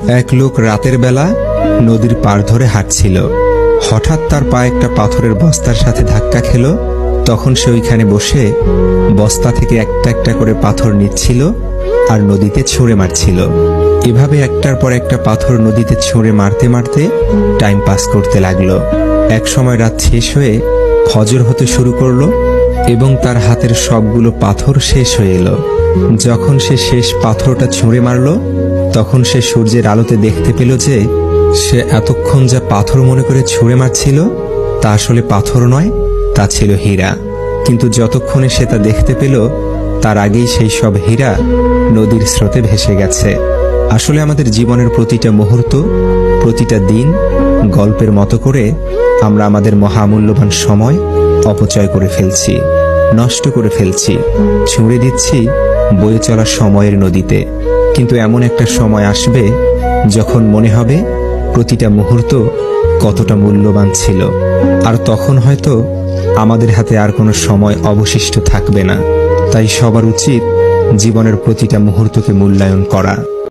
এক লোক রাতের বেলা নদীর পাড় ধরে হাঁটছিল। হঠাৎ তার পা একটা পাথরের বস্তার সাথে ধাক্কা খেল। তখন সে ওইখানে বসে বস্তা থেকে একটা একটা করে পাথর নিচ্ছিল আর নদীতে ছুঁড়ে মারছিল। এভাবে একটার পর একটা পাথর নদীতে ছুঁড়ে মারতে মারতে টাইম পাস করতে লাগলো। এক সময় রাত শেষ হয়ে ফজর হতে শুরু করলো এবং তার হাতের সবগুলো পাথর শেষ হয়ে এলো। যখন সে শেষ পাথরটা ছুঁড়ে মারল, তখন সে সূর্যের আলোতে দেখতে পেল যে সে এতক্ষণ যা পাথর মনে করে ছুঁড়ে মারছিল তা আসলে পাথর নয়, তা ছিল হীরা। কিন্তু যতক্ষণে সে তা দেখতে পেল তার আগেই সেই সব হীরা নদীর স্রোতে ভেসে গেছে। আসলে আমাদের জীবনের প্রতিটা মুহূর্ত, প্রতিটা দিন গল্পের মতো করে আমরা আমাদের মহামূল্যবান সময় অপচয় করে ফেলছি, নষ্ট করে ফেলছি, ছুঁড়ে দিচ্ছি বয়ে চলা সময়ের নদীতে। কিন্তু এমন একটা সময় আসবে যখন মনে হবে প্রতিটা মুহূর্ত কতটা মূল্যবান ছিল, আর তখন হয়তো আমাদের হাতে আর কোনো সময় অবশিষ্ট থাকবে না। তাই সবার উচিত জীবনের প্রতিটা মুহূর্তকে মূল্যায়ন করা।